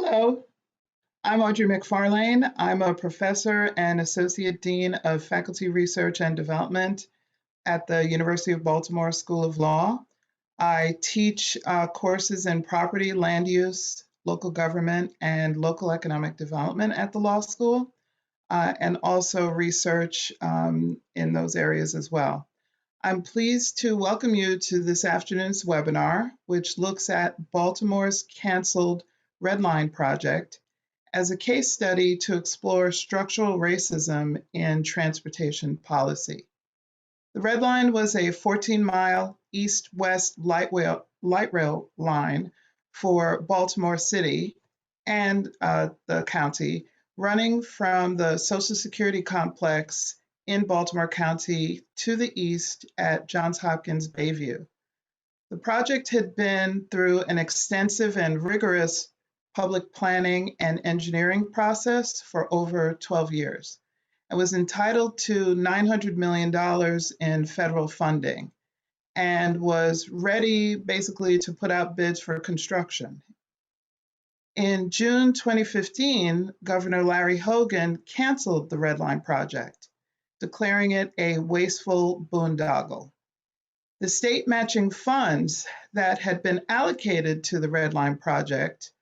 Hello, I'm Audrey McFarlane. I'm a professor and associate dean of faculty research and development at the University of Baltimore School of Law. I teach courses in property, land use, local government, and local economic development at the law school, and also research in those areas as well. I'm pleased to welcome you to this afternoon's webinar, which looks at Baltimore's canceled Red Line project as a case study to explore structural racism in transportation policy. The Red Line was a 14-mile east-west light rail line for Baltimore City and the county, running from the Social Security complex in Baltimore County to the east at Johns Hopkins Bayview. The project had been through an extensive and rigorous public planning and engineering process for over 12 years. It was entitled to $900 million in federal funding and was ready basically to put out bids for construction. In June 2015, Governor Larry Hogan canceled the Red Line project, declaring it a wasteful boondoggle. The state matching funds that had been allocated to the Red Line project,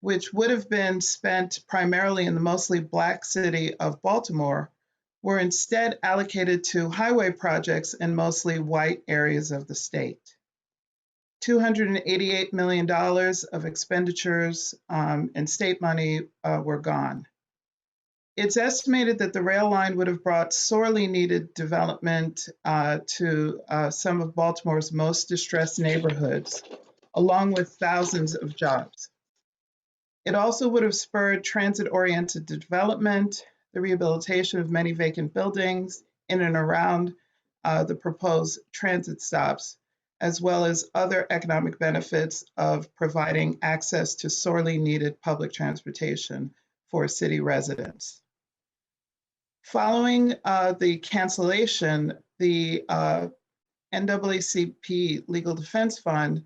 which would have been spent primarily in the mostly Black city of Baltimore, were instead allocated to highway projects in mostly white areas of the state. $288 million of expenditures and state money were gone. It's estimated that the rail line would have brought sorely needed development to some of Baltimore's most distressed neighborhoods, along with thousands of jobs. It also would have spurred transit-oriented development, the rehabilitation of many vacant buildings in and around the proposed transit stops, as well as other economic benefits of providing access to sorely needed public transportation for city residents. Following the cancellation, the NAACP Legal Defense Fund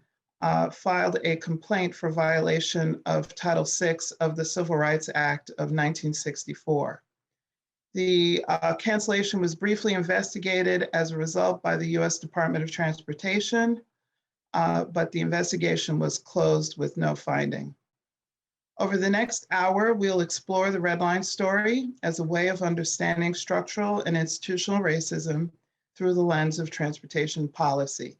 filed a complaint for violation of Title VI of the Civil Rights Act of 1964. The cancellation was briefly investigated as a result by the U.S. Department of Transportation, but the investigation was closed with no finding. Over the next hour, we'll explore the Red Line story as a way of understanding structural and institutional racism through the lens of transportation policy.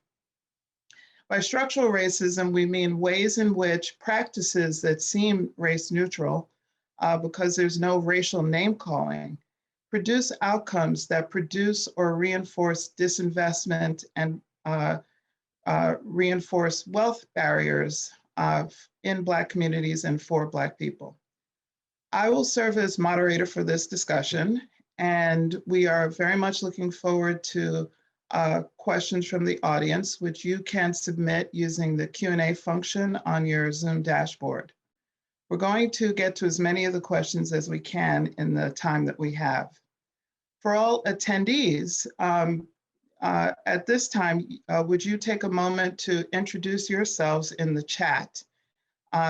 By structural racism, we mean ways in which practices that seem race neutral, because there's no racial name calling, produce outcomes that produce or reinforce disinvestment and reinforce wealth barriers in Black communities and for Black people. I will serve as moderator for this discussion, and we are very much looking forward to questions from the audience, which you can submit using the Q&A function on your Zoom dashboard. We're going to get to as many of the questions as we can in the time that we have. For all attendees, at this time, would you take a moment to introduce yourselves in the chat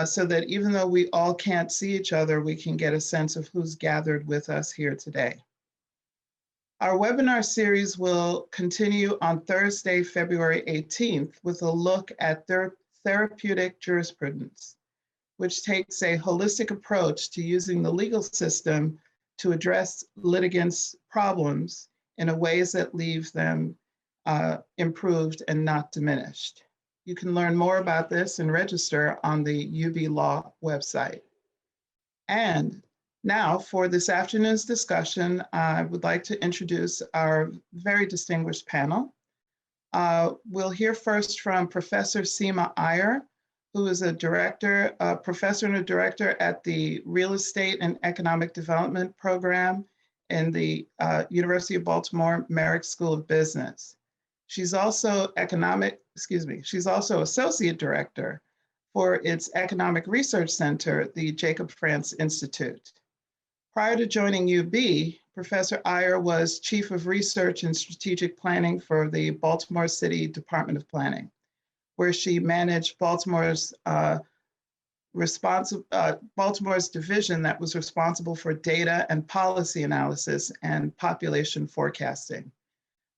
so that even though we all can't see each other, we can get a sense of who's gathered with us here today. Our webinar series will continue on Thursday, February 18th, with a look at therapeutic jurisprudence, which takes a holistic approach to using the legal system to address litigants' problems in a ways that leave them improved and not diminished. You can learn more about this and register on the UB Law website. And now, for this afternoon's discussion, I would like to introduce our very distinguished panel. We'll hear first from Professor Seema Iyer, who is a professor and a director at the Real Estate and Economic Development Program in the University of Baltimore Merrick School of Business. She's also associate director for its Economic Research Center, the Jacob France Institute. Prior to joining UB, Professor Iyer was Chief of Research and Strategic Planning for the Baltimore City Department of Planning, where she managed Baltimore's Baltimore's division that was responsible for data and policy analysis and population forecasting.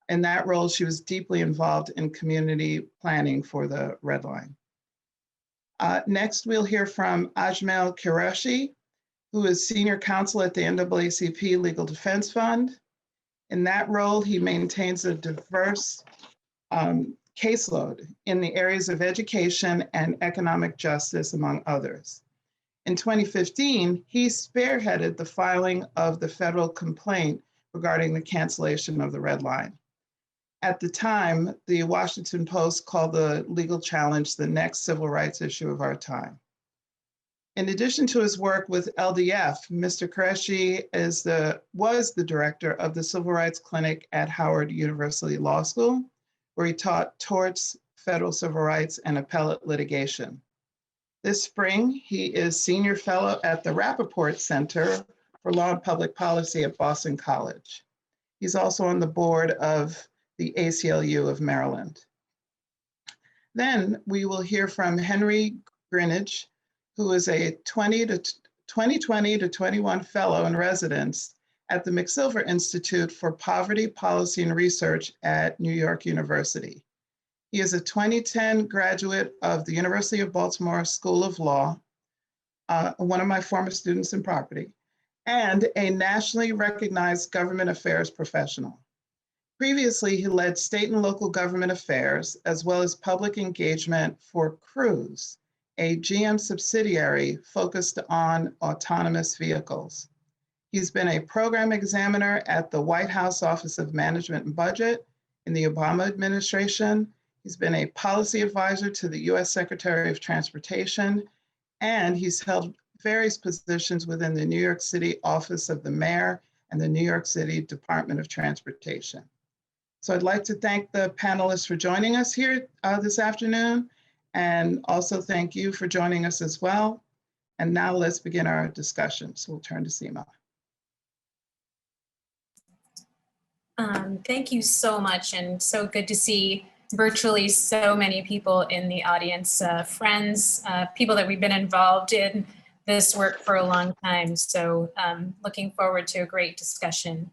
In that role, she was deeply involved in community planning for the Red Line. Next, we'll hear from Ajmal Qureshi, who is senior counsel at the NAACP Legal Defense Fund. In that role, he maintains a diverse caseload in the areas of education and economic justice, among others. In 2015, he spearheaded the filing of the federal complaint regarding the cancellation of the Red Line. At the time, the Washington Post called the legal challenge the next civil rights issue of our time. In addition to his work with LDF, Mr. Qureshi was the director of the Civil Rights Clinic at Howard University Law School, where he taught torts, federal civil rights, and appellate litigation. This spring, he is senior fellow at the Rappaport Center for Law and Public Policy at Boston College. He's also on the board of the ACLU of Maryland. Then we will hear from Henry Greenidge, who is a 2020 to 21 fellow in residence at the McSilver Institute for Poverty, Policy, and Research at New York University. He is a 2010 graduate of the University of Baltimore School of Law, one of my former students in property, and a nationally recognized government affairs professional. Previously, he led state and local government affairs, as well as public engagement for Cruise, a GM subsidiary focused on autonomous vehicles. He's been a program examiner at the White House Office of Management and Budget in the Obama administration. He's been a policy advisor to the US Secretary of Transportation, and he's held various positions within the New York City Office of the Mayor and the New York City Department of Transportation. So I'd like to thank the panelists for joining us here this afternoon, and also thank you for joining us as well. And now let's begin our discussion. So we'll turn to Seema. Thank you so much, and so good to see virtually so many people in the audience, friends, people that we've been involved in this work for a long time. So looking forward to a great discussion.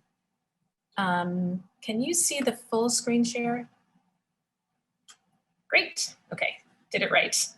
Can you see the full screen share? Great, okay, did it right.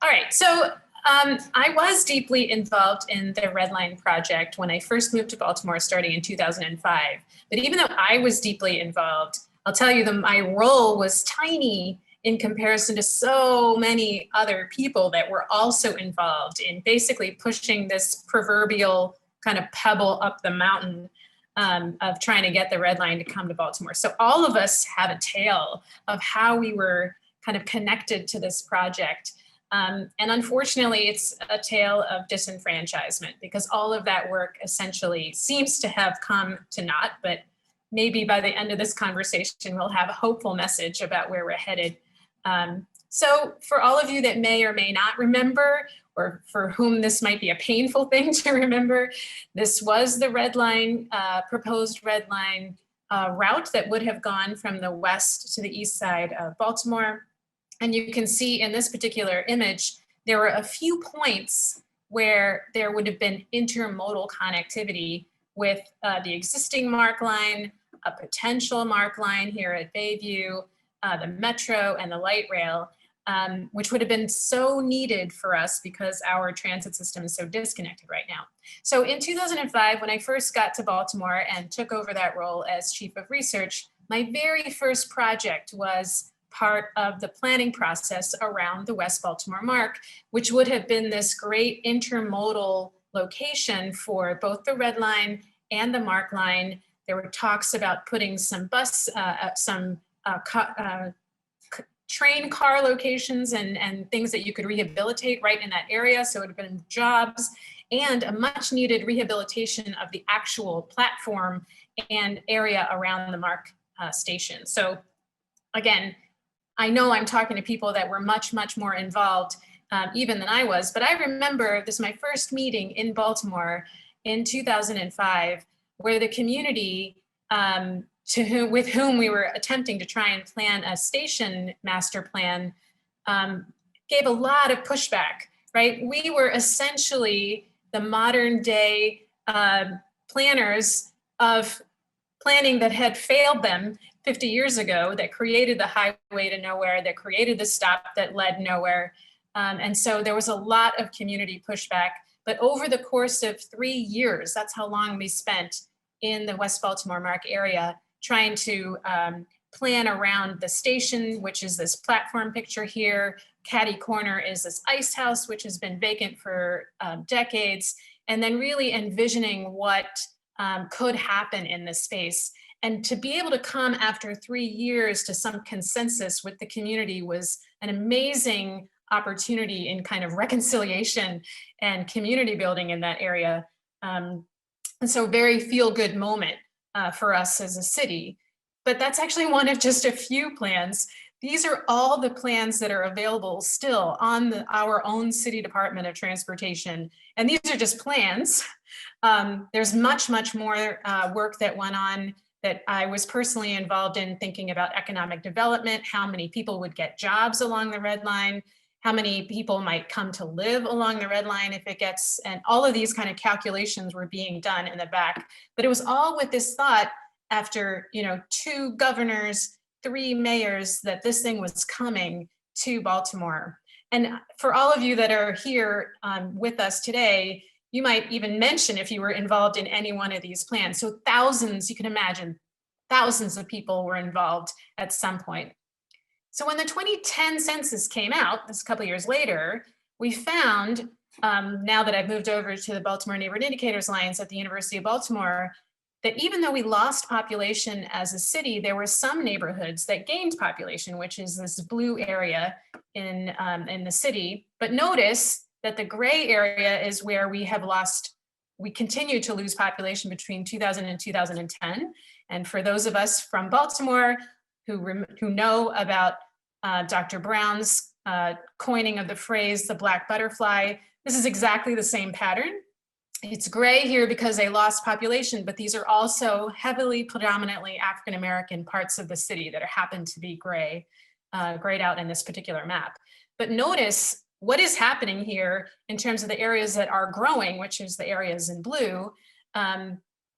All right, so I was deeply involved in the Red Line project when I first moved to Baltimore starting in 2005. But even though I was deeply involved, I'll tell you that my role was tiny in comparison to so many other people that were also involved in basically pushing this proverbial kind of pebble up the mountain of trying to get the Red Line to come to Baltimore. So all of us have a tale of how we were kind of connected to this project. And unfortunately, it's a tale of disenfranchisement because all of that work essentially seems to have come to naught, but maybe by the end of this conversation, we'll have a hopeful message about where we're headed. So for all of you that may or may not remember, or for whom this might be a painful thing to remember, this was the Red Line, proposed Red Line route that would have gone from the west to the east side of Baltimore. And you can see in this particular image, there were a few points where there would have been intermodal connectivity with the existing MARC line, a potential MARC line here at Bayview, the Metro and the light rail, which would have been so needed for us because our transit system is so disconnected right now. So in 2005, when I first got to Baltimore and took over that role as chief of research, my very first project was part of the planning process around the West Baltimore MARC, which would have been this great intermodal location for both the Red Line and the MARC line. There were talks about putting some train car locations and things that you could rehabilitate right in that area. So it would have been jobs and a much needed rehabilitation of the actual platform and area around the MARC station. So again, I know I'm talking to people that were much, much more involved even than I was, but I remember this is my first meeting in Baltimore in 2005, where the community with whom we were attempting to try and plan a station master plan gave a lot of pushback right? We were essentially the modern day planners of planning that had failed them 50 years ago, that created the highway to nowhere, that created the stop that led nowhere. And so there was a lot of community pushback. But over the course of 3 years, that's how long we spent in the West Baltimore Mark area trying to plan around the station, which is this platform picture here. Caddy Corner is this ice house, which has been vacant for decades, and then really envisioning what could happen in this space. And to be able to come after 3 years to some consensus with the community was an amazing opportunity in kind of reconciliation and community building in that area. And so very feel-good moment for us as a city. But that's actually one of just a few plans. These are all the plans that are available still on our own City Department of Transportation. And these are just plans. There's much, much more work that went on that I was personally involved in, thinking about economic development, how many people would get jobs along the Red Line, how many people might come to live along the Red Line if it gets, and all of these kind of calculations were being done in the back. But it was all with this thought after, 2 governors, 3 mayors, that this thing was coming to Baltimore. And for all of you that are here with us today, you might even mention if you were involved in any one of these plans. So thousands, you can imagine, thousands of people were involved at some point. So when the 2010 census came out, this a couple of years later, we found, now that I've moved over to the Baltimore Neighborhood Indicators Alliance at the University of Baltimore, that even though we lost population as a city, there were some neighborhoods that gained population, which is this blue area in the city. But notice that the gray area is where we continue to lose population between 2000 and 2010. And for those of us from Baltimore who know about Dr. Brown's coining of the phrase, the black butterfly, this is exactly the same pattern. It's gray here because they lost population, but these are also heavily, predominantly African-American parts of the city that happen to be grayed out in this particular map. But notice what is happening here in terms of the areas that are growing, which is the areas in blue.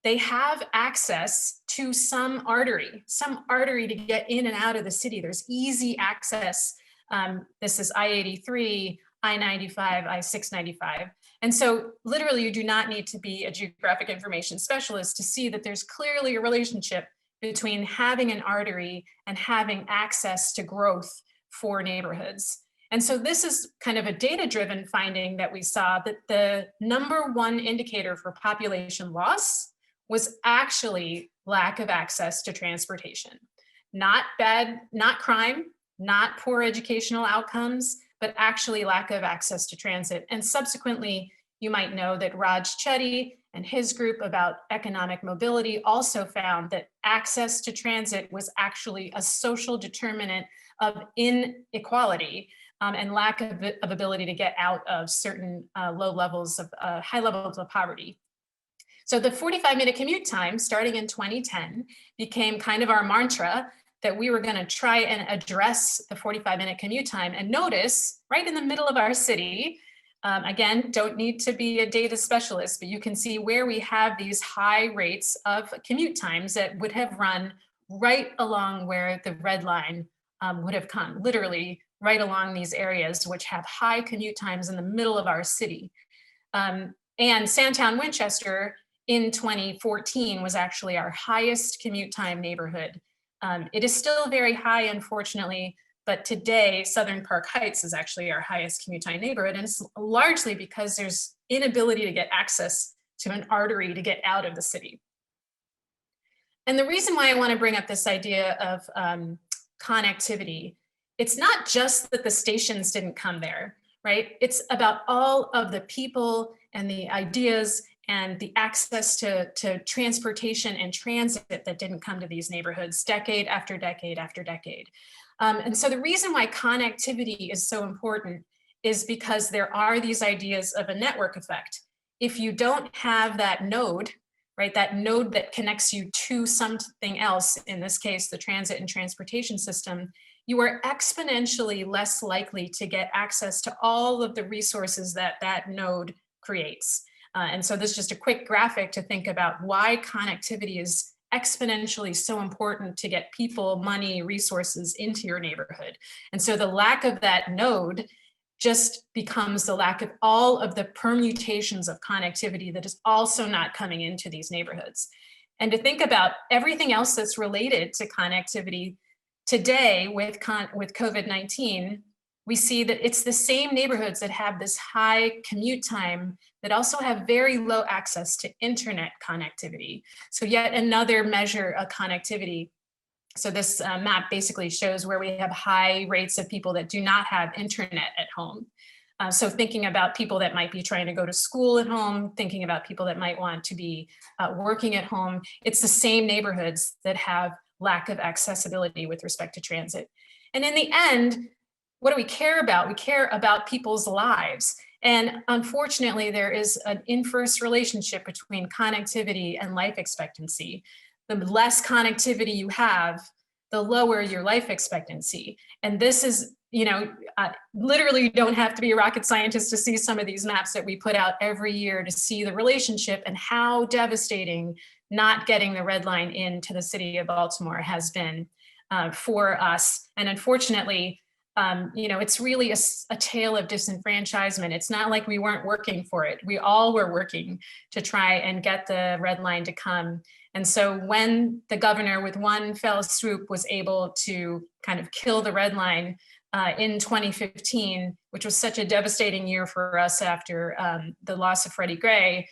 They have access to some artery to get in and out of the city. There's easy access. This is I-83, I-95, I-695. And so literally you do not need to be a geographic information specialist to see that there's clearly a relationship between having an artery and having access to growth for neighborhoods. And so this is kind of a data-driven finding that we saw, that the #1 indicator for population loss was actually lack of access to transportation. Not bad, not crime, not poor educational outcomes, but actually lack of access to transit. And subsequently, you might know that Raj Chetty and his group about economic mobility also found that access to transit was actually a social determinant of inequality and lack of ability to get out of certain high levels of poverty. So the 45-minute commute time starting in 2010 became kind of our mantra, that we were going to try and address the 45-minute commute time. And notice right in the middle of our city, again, don't need to be a data specialist, but you can see where we have these high rates of commute times that would have run right along where the Red Line would have come, literally right along these areas, which have high commute times in the middle of our city. And Sandtown Winchester in 2014 was actually our highest commute time neighborhood. It is still very high, unfortunately, but today Southern Park Heights is actually our highest commute time neighborhood, and it's largely because there's inability to get access to an artery to get out of the city. And the reason why I want to bring up this idea of connectivity, it's not just that the stations didn't come there, right? It's about all of the people and the ideas and the access to transportation and transit that didn't come to these neighborhoods decade after decade after decade. And so the reason why connectivity is so important is because there are these ideas of a network effect. If you don't have that node, right, that node that connects you to something else, in this case, the transit and transportation system, you are exponentially less likely to get access to all of the resources that that node creates. And so this is just a quick graphic to think about why connectivity is exponentially so important to get people, money, resources into your neighborhood. And so the lack of that node just becomes the lack of all of the permutations of connectivity that is also not coming into these neighborhoods. And to think about everything else that's related to connectivity today with COVID-19, we see that it's the same neighborhoods that have this high commute time that also have very low access to internet connectivity. So yet another measure of connectivity. So this map basically shows where we have high rates of people that do not have internet at home. So thinking about people that might be trying to go to school at home, thinking about people that might want to be working at home, it's the same neighborhoods that have lack of accessibility with respect to transit. And in the end, what do we care about? We care about people's lives. And unfortunately, there is an inverse relationship between connectivity and life expectancy. The less connectivity you have, the lower your life expectancy. And this is, literally you don't have to be a rocket scientist to see some of these maps that we put out every year to see the relationship and how devastating not getting the Red Line into the city of Baltimore has been for us. And unfortunately, it's really a tale of disenfranchisement. It's not like we weren't working for it. We all were working to try and get the Red Line to come. And so when the governor with one fell swoop was able to kind of kill the Red Line in 2015, which was such a devastating year for us after the loss of Freddie Gray,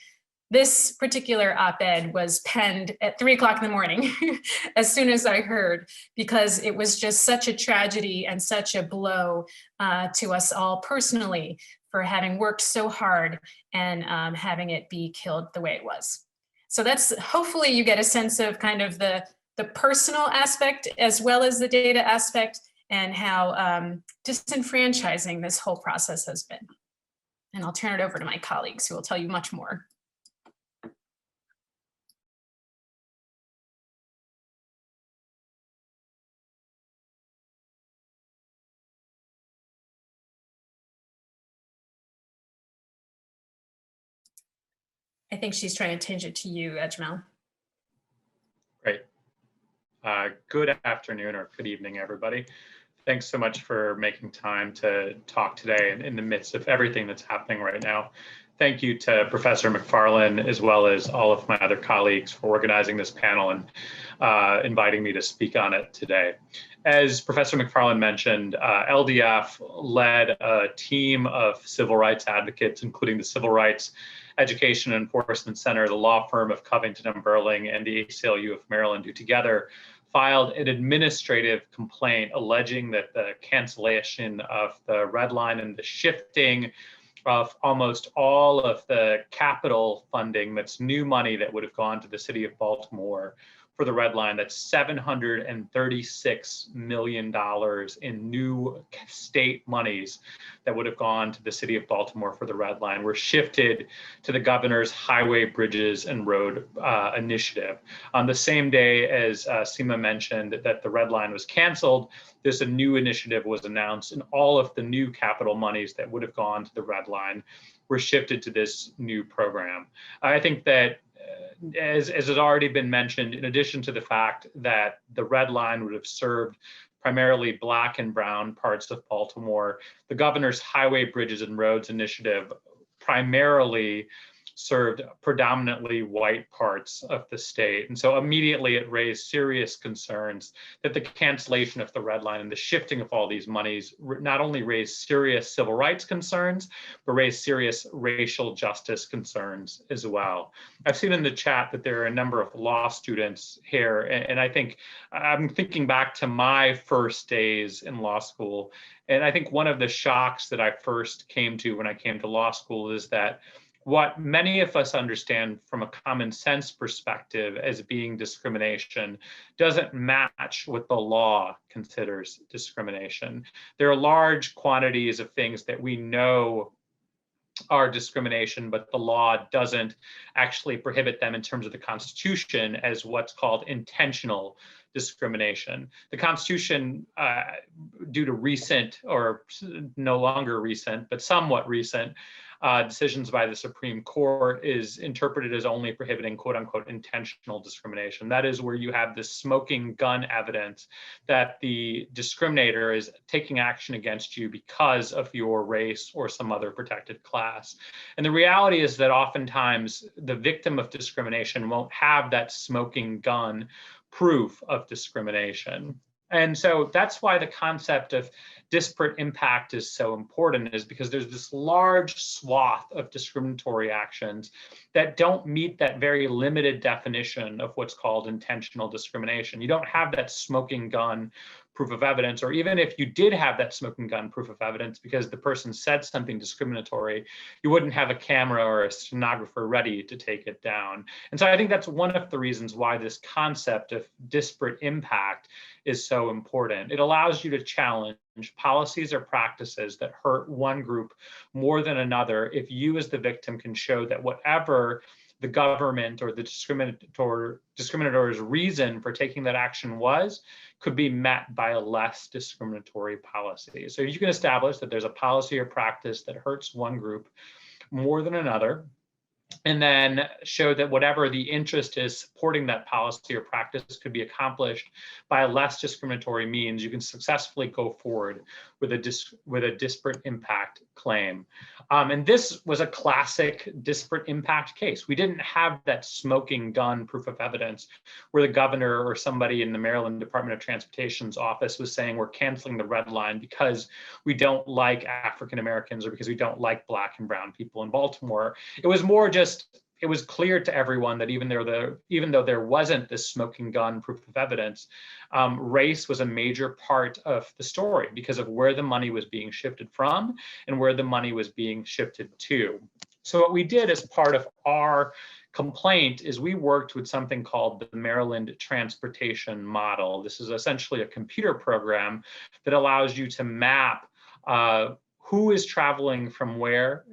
this particular op-ed was penned at 3:00 in the morning as soon as I heard, because it was just such a tragedy and such a blow to us all personally for having worked so hard and having it be killed the way it was. So that's, hopefully you get a sense of kind of the personal aspect as well as the data aspect and how disenfranchising this whole process has been. And I'll turn it over to my colleagues who will tell you much more. I think she's trying to change it to you, Ajmal. Great. Good afternoon or good evening, everybody. Thanks so much for making time to talk today in the midst of everything that's happening right now. Thank you to Professor McFarlane, as well as all of my other colleagues, for organizing this panel and inviting me to speak on it today. As Professor McFarlane mentioned, LDF led a team of civil rights advocates, including the Civil Rights Education and Enforcement Center, the law firm of Covington and Burling, and the ACLU of Maryland, who together filed an administrative complaint alleging that the cancellation of the Red Line and the shifting of almost all of the capital funding, that's new money that would have gone to the city of Baltimore for the Red Line, that's $736 million in new state monies that would have gone to the city of Baltimore for the Red Line, were shifted to the governor's highway, bridges, and road initiative. On the same day as Seema mentioned that the Red Line was canceled, a new initiative was announced, and all of the new capital monies that would have gone to the Red Line were shifted to this new program. I think that as has already been mentioned, in addition to the fact that the Red Line would have served primarily Black and brown parts of Baltimore, the governor's Highway, Bridges, and Roads initiative primarily served predominantly white parts of the state. And so immediately it raised serious concerns that the cancellation of the Red Line and the shifting of all these monies not only raised serious civil rights concerns, but raised serious racial justice concerns as well. I've seen in the chat that there are a number of law students here, and I think I'm thinking back to my first days in law school. And I think one of the shocks that I first came to when I came to law school is that what many of us understand from a common sense perspective as being discrimination doesn't match what the law considers discrimination. There are large quantities of things that we know are discrimination, but the law doesn't actually prohibit them in terms of the Constitution as what's called intentional discrimination. The Constitution, due to recent, or no longer recent, but somewhat recent decisions by the Supreme Court, is interpreted as only prohibiting quote unquote intentional discrimination. That is where you have this smoking gun evidence that the discriminator is taking action against you because of your race or some other protected class. And the reality is that oftentimes the victim of discrimination won't have that smoking gun proof of discrimination. And so that's why the concept of disparate impact is so important, is because there's this large swath of discriminatory actions that don't meet that very limited definition of what's called intentional discrimination. You don't have that smoking gun proof of evidence, or even if you did have that smoking gun proof of evidence because the person said something discriminatory, you wouldn't have a camera or a stenographer ready to take it down. And so I think that's one of the reasons why this concept of disparate impact is so important. It allows you to challenge policies or practices that hurt one group more than another if you as the victim can show that whatever the government or the discriminator's reason for taking that action was could be met by a less discriminatory policy. So you can establish that there's a policy or practice that hurts one group more than another, and then show that whatever the interest is supporting that policy or practice could be accomplished by a less discriminatory means, you can successfully go forward with a disparate impact claim. And this was a classic disparate impact case. We didn't have that smoking gun proof of evidence where the governor or somebody in the Maryland Department of Transportation's office was saying we're canceling the Red Line because we don't like African Americans or because we don't like Black and brown people in Baltimore. It was more just, it was clear to everyone that even though there wasn't this smoking gun proof of evidence, race was a major part of the story because of where the money was being shifted from and where the money was being shifted to. So what we did as part of our complaint is we worked with something called the Maryland Transportation Model. This is essentially a computer program that allows you to map who is traveling from where,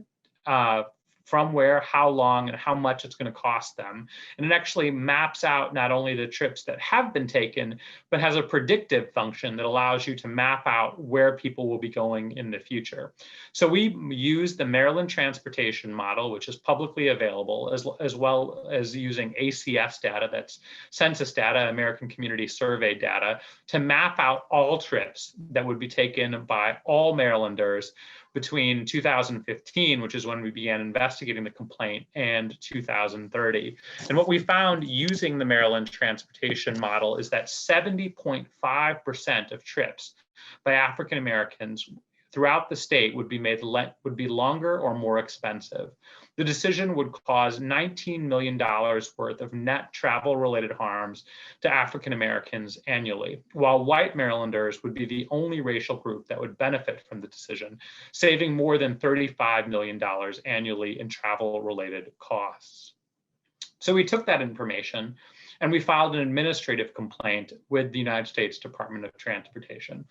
how long, and how much it's going to cost them. And it actually maps out not only the trips that have been taken, but has a predictive function that allows you to map out where people will be going in the future. So we use the Maryland Transportation Model, which is publicly available, as well as using ACS data, that's census data, American Community Survey data, to map out all trips that would be taken by all Marylanders between 2015, which is when we began investigating the complaint, and 2030. And what we found using the Maryland Transportation Model is that 70.5% of trips by African Americans throughout the state would be longer or more expensive. The decision would cause $19 million worth of net travel-related harms to African Americans annually, while white Marylanders would be the only racial group that would benefit from the decision, saving more than $35 million annually in travel-related costs. So we took that information and we filed an administrative complaint with the United States Department of Transportation.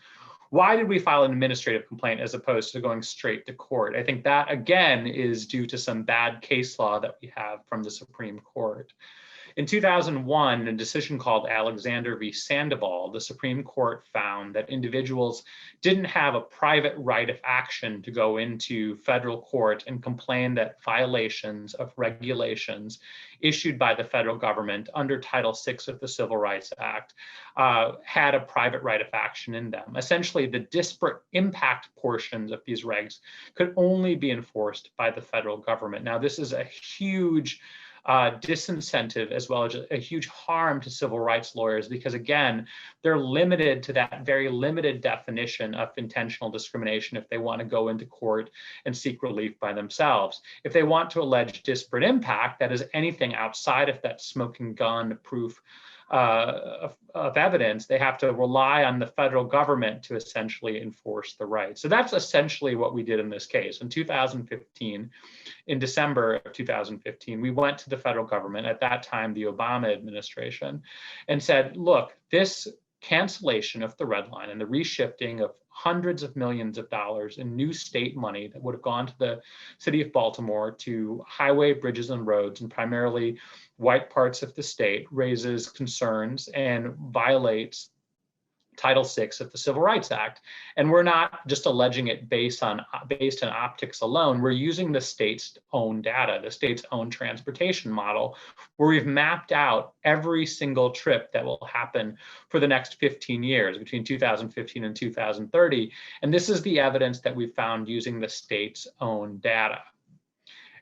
Why did we file an administrative complaint as opposed to going straight to court? I think that, again, is due to some bad case law that we have from the Supreme Court. In 2001, a decision called Alexander v. Sandoval, the Supreme Court found that individuals didn't have a private right of action to go into federal court and complain that violations of regulations issued by the federal government under Title VI of the Civil Rights Act had a private right of action in them. Essentially, the disparate impact portions of these regs could only be enforced by the federal government. Now, this is a huge disincentive as well as a huge harm to civil rights lawyers because, again, they're limited to that very limited definition of intentional discrimination if they want to go into court and seek relief by themselves. If they want to allege disparate impact, that is anything outside of that smoking gun proof of evidence, they have to rely on the federal government to essentially enforce the right. So that's essentially what we did in this case. In 2015, in December of 2015, we went to the federal government, at that time the Obama administration, and said, look, this cancellation of the Red Line and the reshifting of hundreds of millions of dollars in new state money that would have gone to the city of Baltimore to highway, bridges, and roads, and primarily white parts of the state, raises concerns and violates Title VI of the Civil Rights Act. And we're not just alleging it based on optics alone. We're using the state's own data, the state's own transportation model, where we've mapped out every single trip that will happen for the next 15 years, between 2015 and 2030. And this is the evidence that we found using the state's own data.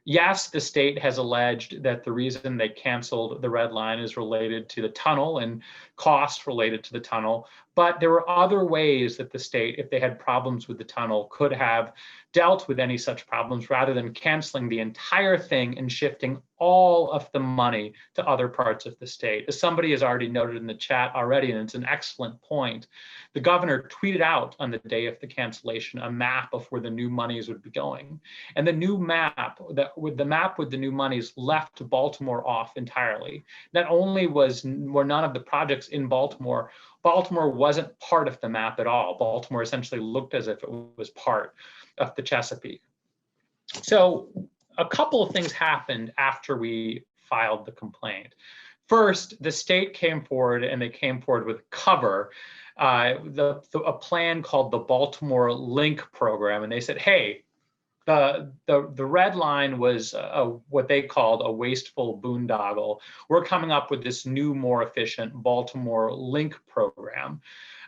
Yes, the state has alleged that the reason they canceled the Red Line is related to the tunnel and costs related to the tunnel, but there were other ways that the state, if they had problems with the tunnel, could have dealt with any such problems rather than canceling the entire thing and shifting all of the money to other parts of the state. As somebody has already noted in the chat already, and it's an excellent point, the governor tweeted out on the day of the cancellation a map of where the new monies would be going. And the new map, with the new monies, left Baltimore off entirely. Not only were none of the projects in Baltimore wasn't part of the map at all. Baltimore essentially looked as if it was part of the Chesapeake. So a couple of things happened after we filed the complaint. First, the state came forward and they came forward with cover, a plan called the Baltimore Link program. And they said, hey, the Red Line was what they called a wasteful boondoggle. We're coming up with this new, more efficient Baltimore Link program.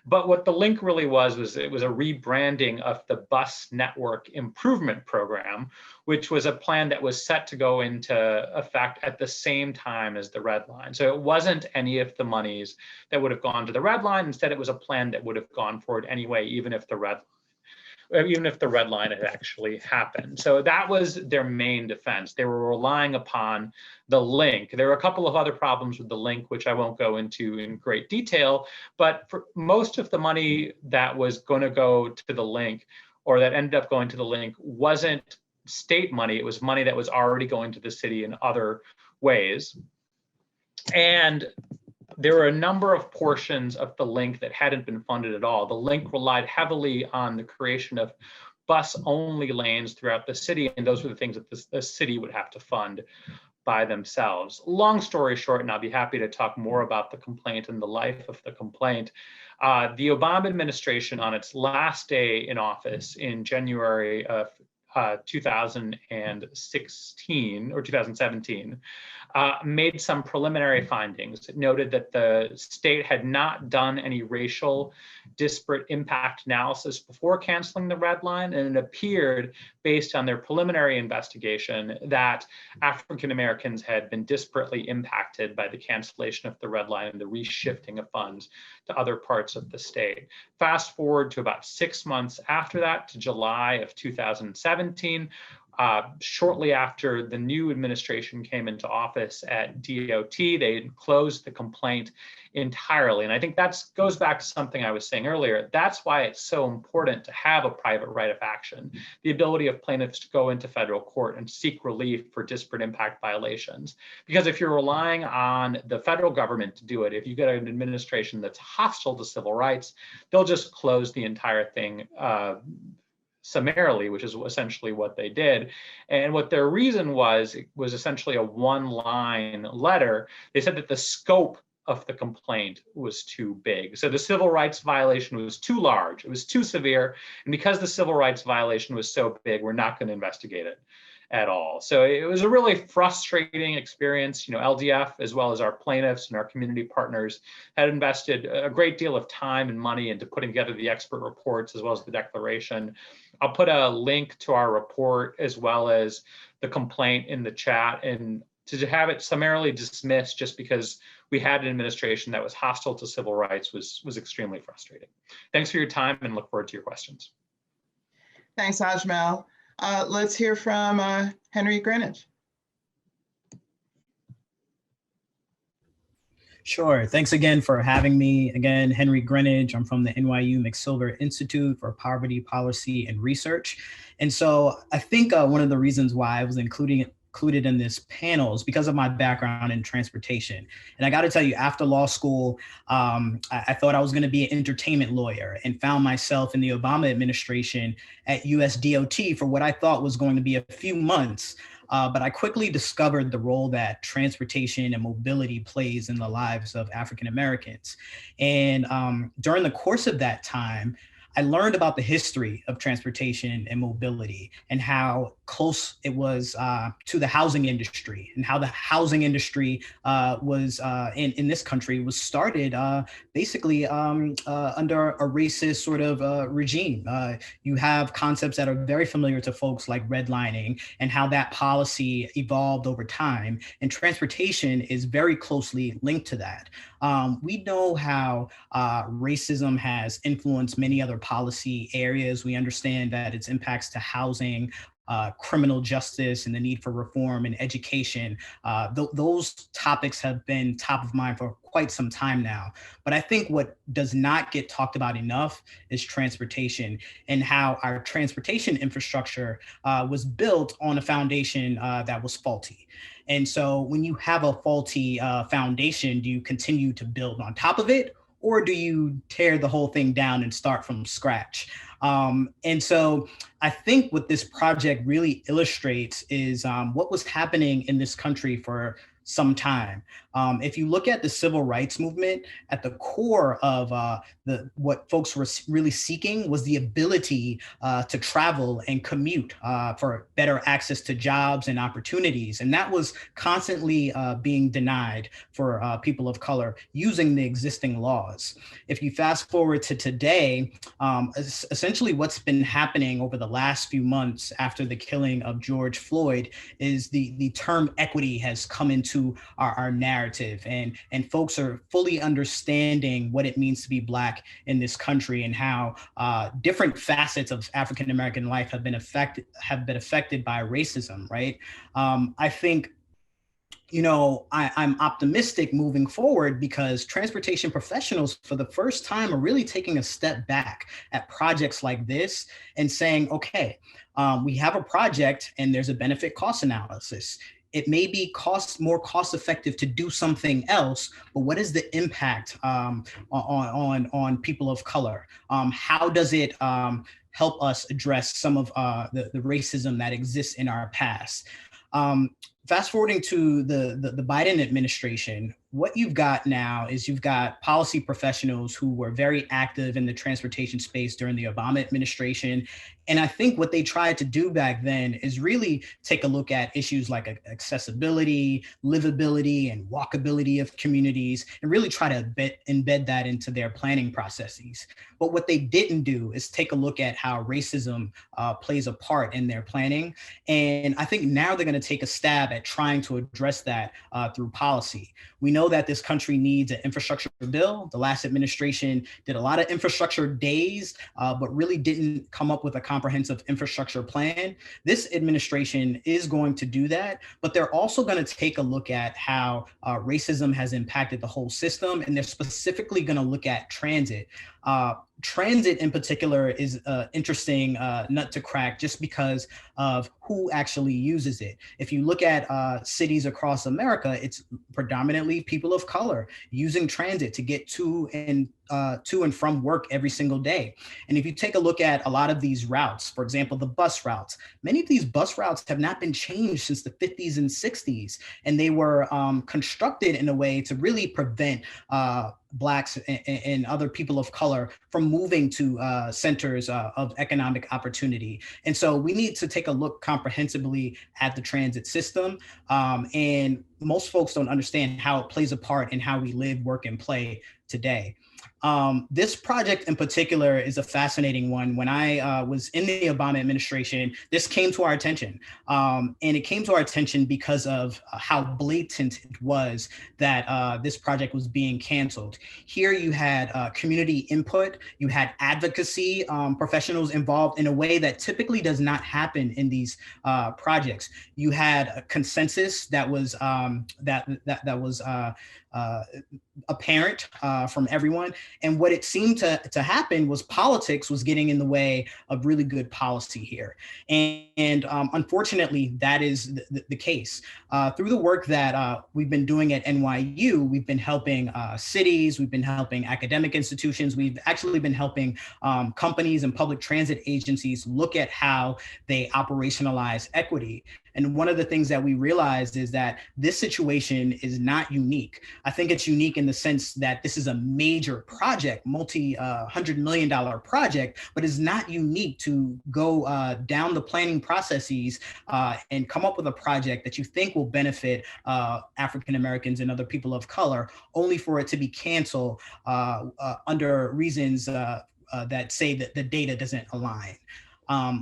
But what the link really was it was a rebranding of the bus network improvement program, which was a plan that was set to go into effect at the same time as the Red Line. So it wasn't any of the monies that would have gone to the Red Line. Instead, it was a plan that would have gone forward anyway, even if the Red Line had actually happened. So that was their main defense. They were relying upon the link. There were a couple of other problems with the link, which I won't go into in great detail, but for most of the money that was going to go to the link, or that ended up going to the link, wasn't state money. It was money that was already going to the city in other ways. And there were a number of portions of the link that hadn't been funded at all. The link relied heavily on the creation of bus-only lanes throughout the city, and those were the things that the city would have to fund by themselves. Long story short, and I'll be happy to talk more about the complaint and the life of the complaint, the Obama administration, on its last day in office in January of 2016 or 2017, made some preliminary findings. It noted that the state had not done any racial disparate impact analysis before canceling the Red Line, and it appeared, based on their preliminary investigation, that African Americans had been disparately impacted by the cancellation of the Red Line and the reshifting of funds to other parts of the state. Fast forward to about 6 months after that, to July of 2017, shortly after the new administration came into office at DOT, they closed the complaint entirely. And I think that goes back to something I was saying earlier. That's why it's so important to have a private right of action, the ability of plaintiffs to go into federal court and seek relief for disparate impact violations. Because if you're relying on the federal government to do it, if you get an administration that's hostile to civil rights, they'll just close the entire thing summarily, which is essentially what they did. And what their reason was, it was essentially a one-line letter. They said that the scope of the complaint was too big. So the civil rights violation was too large, it was too severe. And because the civil rights violation was so big, we're not going to investigate it at all. So it was a really frustrating experience. LDF, as well as our plaintiffs and our community partners, had invested a great deal of time and money into putting together the expert reports as well as the declaration. I'll put a link to our report as well as the complaint in the chat, and to have it summarily dismissed just because we had an administration that was hostile to civil rights was extremely frustrating. Thanks for your time and look forward to your questions. Thanks, Ajmal. Let's hear from Henry Greenwich. Sure. Thanks again for having me. Again, Henry Greenwich. I'm from the NYU McSilver Institute for Poverty Policy and Research. And so I think one of the reasons why I was including included in this panel is because of my background in transportation. And I got to tell you, after law school, I thought I was going to be an entertainment lawyer and found myself in the Obama administration at US DOT for what I thought was going to be a few months. But I quickly discovered the role that transportation and mobility plays in the lives of African Americans. And during the course of that time, I learned about the history of transportation and mobility and how close it was to the housing industry, and how the housing industry was in this country was started basically under a racist sort of regime. You have concepts that are very familiar to folks like redlining and how that policy evolved over time. And transportation is very closely linked to that. We know how racism has influenced many other policy areas. We understand that its impacts to housing, criminal justice, and the need for reform and education. Those topics have been top of mind for quite some time now. But I think what does not get talked about enough is transportation, and how our transportation infrastructure was built on a foundation that was faulty. And so when you have a faulty foundation, do you continue to build on top of it, or do you tear the whole thing down and start from scratch? And so I think what this project really illustrates is what was happening in this country for some time. If you look at the civil rights movement, at the core of what folks were really seeking was the ability to travel and commute for better access to jobs and opportunities. And that was constantly being denied for people of color using the existing laws. If you fast forward to today, essentially what's been happening over the last few months after the killing of George Floyd is the term equity has come into our narrative, and folks are fully understanding what it means to be Black in this country, and how different facets of African American life have been affected by racism, right? I think, you know, I'm optimistic moving forward because transportation professionals for the first time are really taking a step back at projects like this and saying, okay, we have a project and there's a benefit cost analysis. It may be more cost effective to do something else, but what is the impact on people of color? How does it help us address some of the racism that exists in our past? Fast forwarding to the Biden administration, what you've got now is you've got policy professionals who were very active in the transportation space during the Obama administration. And I think what they tried to do back then is really take a look at issues like accessibility, livability, and walkability of communities, and really try to embed that into their planning processes. But what they didn't do is take a look at how racism plays a part in their planning. And I think now they're going to take a stab at trying to address that through policy. We know that this country needs an infrastructure bill. The last administration did a lot of infrastructure days, but really didn't come up with a comprehensive infrastructure plan. This administration is going to do that, but they're also going to take a look at how racism has impacted the whole system, and they're specifically going to look at transit. Transit in particular is an interesting nut to crack just because of who actually uses it. If you look at cities across America, it's predominantly people of color using transit to get to and from work every single day. And if you take a look at a lot of these routes, for example, the bus routes, many of these bus routes have not been changed since the 50s and 60s. And they were constructed in a way to really prevent Blacks and other people of color from moving to centers of economic opportunity. And so we need to take a look comprehensively at the transit system. And most folks don't understand how it plays a part in how we live, work, and play today. This project in particular is a fascinating one. When I was in the Obama administration, this came to our attention. And it came to our attention because of how blatant it was that this project was being canceled. Here you had community input, you had advocacy professionals involved in a way that typically does not happen in these projects. You had a consensus that was apparent from everyone. And what it seemed to happen was politics was getting in the way of really good policy here. And unfortunately, that is the case. Through the work that we've been doing at NYU, we've been helping cities, we've been helping academic institutions, we've actually been helping companies and public transit agencies look at how they operationalize equity. And one of the things that we realized is that this situation is not unique. I think it's unique in the sense that this is a major project, multi-$100 million project, but is not unique to go down the planning processes and come up with a project that you think will benefit African Americans and other people of color, only for it to be canceled under reasons that say that the data doesn't align.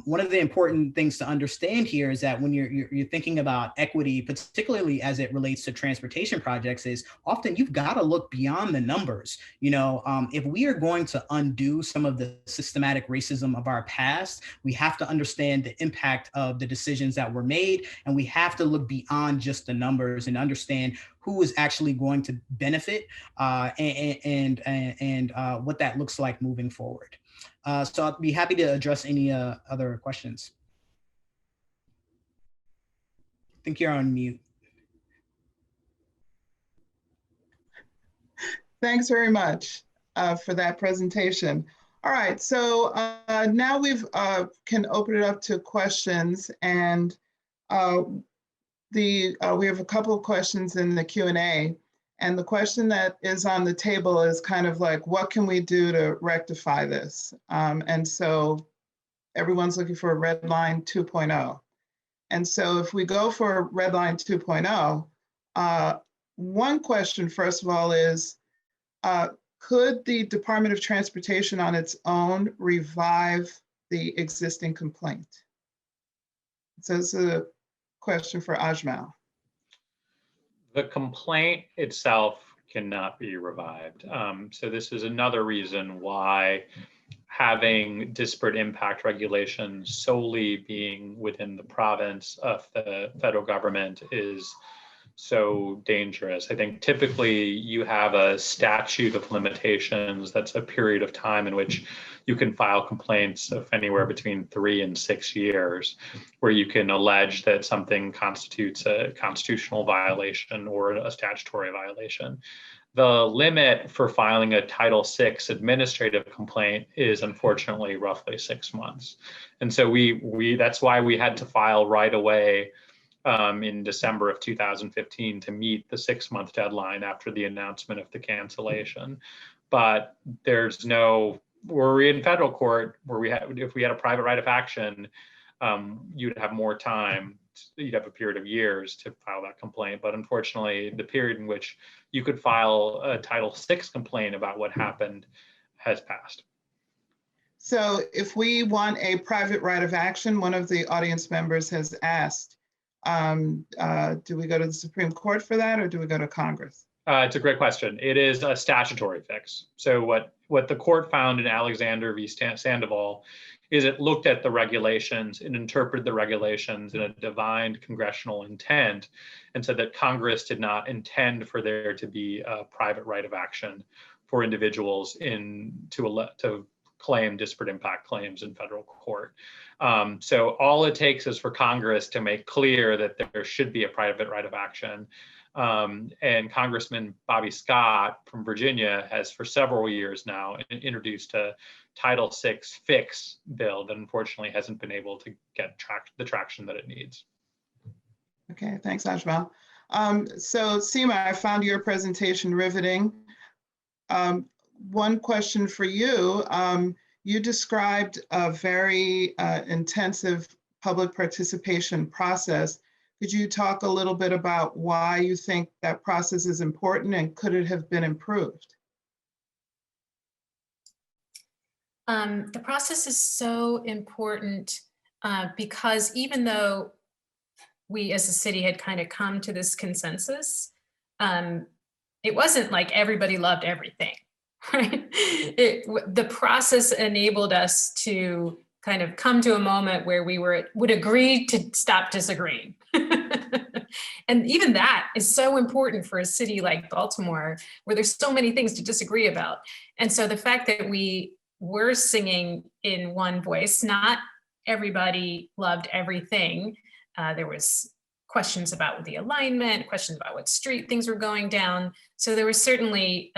One of the important things to understand here is that when you're thinking about equity, particularly as it relates to transportation projects, is often you've got to look beyond the numbers. You know, if we are going to undo some of the systematic racism of our past, we have to understand the impact of the decisions that were made, and we have to look beyond just the numbers and understand who is actually going to benefit and what that looks like moving forward. So I'd be happy to address any other questions. I think you're on mute. Thanks very much for that presentation. All right, so now we can open it up to questions, and we have a couple of questions in the Q&A. And the question that is on the table is kind of like, what can we do to rectify this? And so everyone's looking for a red line 2.0. And so if we go for red line 2.0, one question, first of all, is, could the Department of Transportation on its own revive the existing complaint? So this is a question for Ajmal. The complaint itself cannot be revived. So this is another reason why having disparate impact regulations solely being within the province of the federal government is so dangerous. I think typically you have a statute of limitations. That's a period of time in which you can file complaints of anywhere between 3 and 6 years, where you can allege that something constitutes a constitutional violation or a statutory violation. The limit for filing a Title VI administrative complaint is unfortunately roughly 6 months. And so that's why we had to file right away in December of 2015 to meet the 6-month deadline after the announcement of the cancellation. But we're in federal court where if we had a private right of action, you'd have more time. You'd have a period of years to file that complaint. But unfortunately, the period in which you could file a Title VI complaint about what happened has passed. So if we want a private right of action, one of the audience members has asked, do we go to the Supreme Court for that, or do we go to Congress? It's a great question. It is a statutory fix. So what the court found in Alexander v. Sandoval is it looked at the regulations and interpreted the regulations in a divined congressional intent, and said that Congress did not intend for there to be a private right of action for individuals to claim disparate impact claims in federal court. So all it takes is for Congress to make clear that there should be a private right of action. And Congressman Bobby Scott from Virginia has for several years now introduced a Title VI fix bill that unfortunately hasn't been able to get the traction that it needs. Okay, thanks, Ajmal. So Seema, I found your presentation riveting. One question for you. You described a very intensive public participation process. Could you talk a little bit about why you think that process is important, and could it have been improved? The process is so important because even though we as a city had kind of come to this consensus, it wasn't like everybody loved everything, right? The process enabled us to kind of come to a moment where we would agree to stop disagreeing. And even that is so important for a city like Baltimore, where there's so many things to disagree about. And so the fact that we were singing in one voice, not everybody loved everything. There was questions about the alignment, questions about what street things were going down. So there was certainly,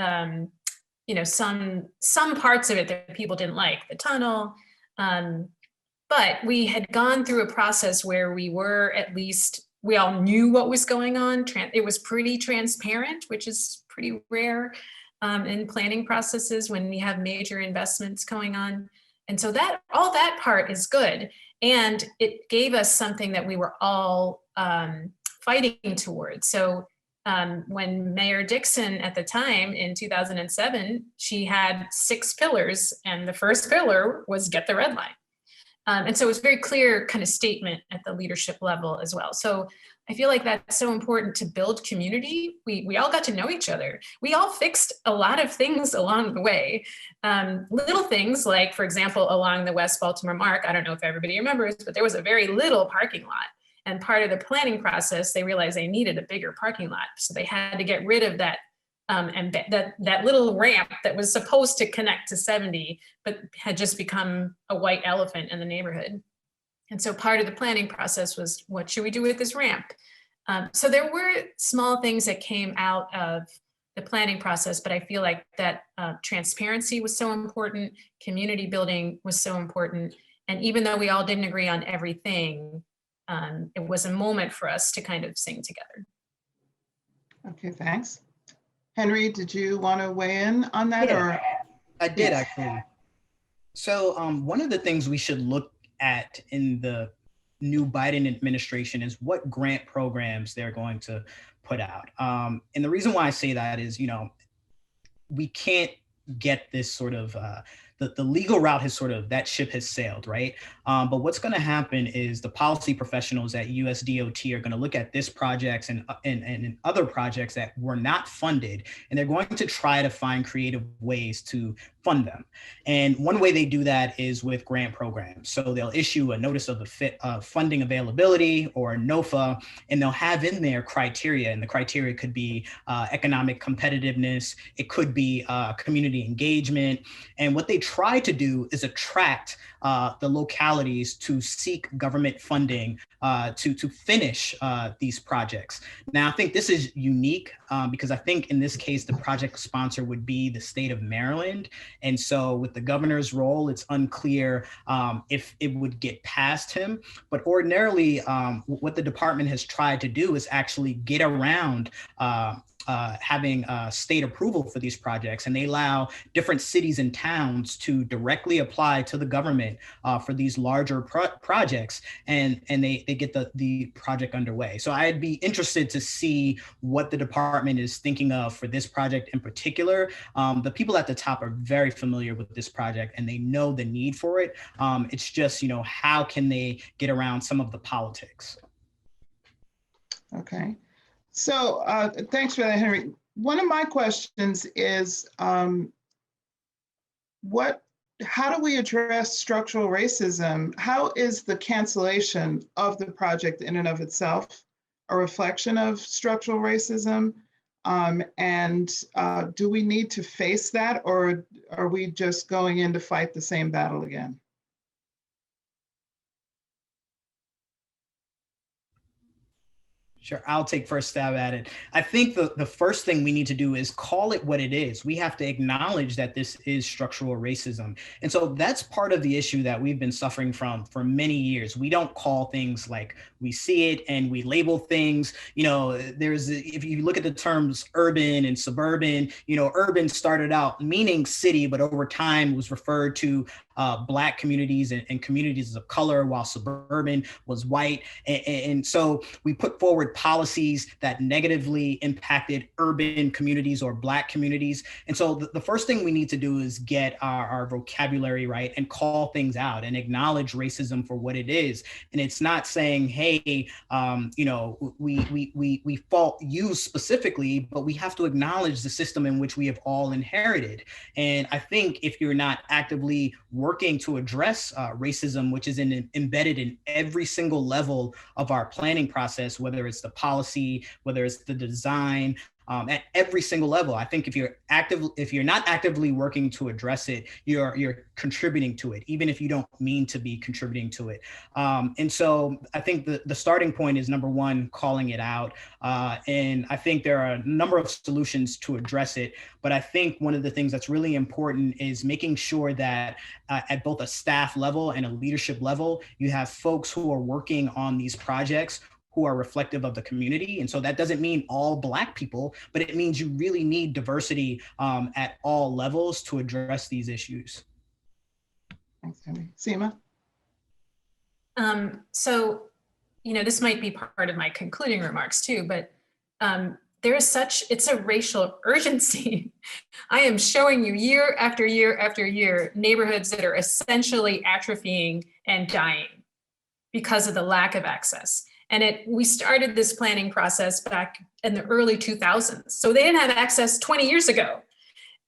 some parts of it that people didn't like, the tunnel. But we had gone through a process where we all knew what was going on. It was pretty transparent, which is pretty rare in planning processes when we have major investments going on. And so all that part is good. And it gave us something that we were all fighting towards. So when Mayor Dixon at the time in 2007, she had 6 pillars, and the first pillar was get the red line. And so it was a very clear kind of statement at the leadership level as well. So I feel like that's so important to build community. We all got to know each other. We all fixed a lot of things along the way. Little things like, for example, along the West Baltimore Mark, I don't know if everybody remembers, but there was a very little parking lot. And part of the planning process, they realized they needed a bigger parking lot. So they had to get rid of that and that little ramp that was supposed to connect to 70, but had just become a white elephant in the neighborhood. And so part of the planning process was, what should we do with this ramp? So there were small things that came out of the planning process, but I feel like that transparency was so important, community building was so important. And even though we all didn't agree on everything, it was a moment for us to kind of sing together. Okay, thanks. Henry, did you want to weigh in on that? Yeah, or I did actually. So one of the things we should look at in the new Biden administration is what grant programs they're going to put out. And the reason why I say that is, we can't get this sort of, the legal route has that ship has sailed, right? But what's going to happen is the policy professionals at USDOT are going to look at this projects and other projects that were not funded, and they're going to try to find creative ways to fund them. And one way they do that is with grant programs. So they'll issue a notice of funding availability, or a NOFA, and they'll have in there criteria. And the criteria could be economic competitiveness. It could be community engagement. And what they try to do is attract the localities to seek government funding to finish these projects. Now, I think this is unique because I think in this case, the project sponsor would be the state of Maryland. And so with the governor's role, it's unclear if it would get past him. But ordinarily, what the department has tried to do is actually get around having state approval for these projects, and they allow different cities and towns to directly apply to the government for these larger projects, and they get the project underway. So I'd be interested to see what the department is thinking of for this project in particular. The people at the top are very familiar with this project, and they know the need for it. It's just, how can they get around some of the politics? Okay. So thanks for that, Henry. One of my questions is, how do we address structural racism? How is the cancellation of the project in and of itself a reflection of structural racism? And do we need to face that, or are we just going in to fight the same battle again? Sure, I'll take first stab at it. I think the first thing we need to do is call it what it is. We have to acknowledge that this is structural racism. And so that's part of the issue that we've been suffering from for many years. We don't call things like we see it, and we label things. If you look at the terms urban and suburban, urban started out meaning city, but over time was referred to Black communities and communities of color, while suburban was white. And so we put forward policies that negatively impacted urban communities or Black communities. And so the first thing we need to do is get our vocabulary right and call things out and acknowledge racism for what it is. And it's not saying, hey, we fault you specifically, but we have to acknowledge the system in which we have all inherited. And I think if you're not actively working working to address racism, which is embedded in every single level of our planning process, whether it's the policy, whether it's the design, at every single level. I think if you're not actively working to address it, you're contributing to it, even if you don't mean to be contributing to it. And so I think the starting point is, number one, calling it out. And I think there are a number of solutions to address it. But I think one of the things that's really important is making sure that at both a staff level and a leadership level, you have folks who are working on these projects who are reflective of the community. And so that doesn't mean all Black people, but it means you really need diversity at all levels to address these issues. Thanks, Henry. Seema? So, this might be part of my concluding remarks too, but it's a racial urgency. I am showing you year after year after year, neighborhoods that are essentially atrophying and dying because of the lack of access. And we started this planning process back in the early 2000s. So they didn't have access 20 years ago.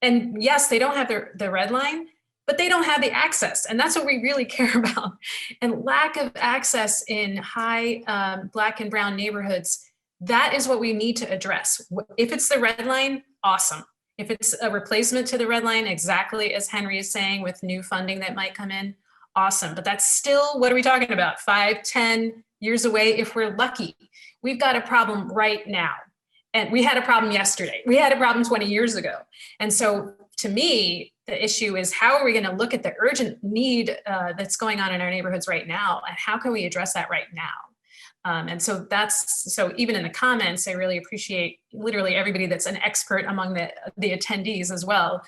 And yes, they don't have the red line, but they don't have the access. And that's what we really care about. And lack of access in high Black and brown neighborhoods, that is what we need to address. If it's the red line, awesome. If it's a replacement to the red line, exactly as Henry is saying, with new funding that might come in, awesome. But that's still, what are we talking about? 5, 10 years away if we're lucky. We've got a problem right now. And we had a problem yesterday. We had a problem 20 years ago. And so to me, the issue is, how are we going to look at the urgent need that's going on in our neighborhoods right now? And how can we address that right now? And so even in the comments, I really appreciate literally everybody that's an expert among the attendees as well.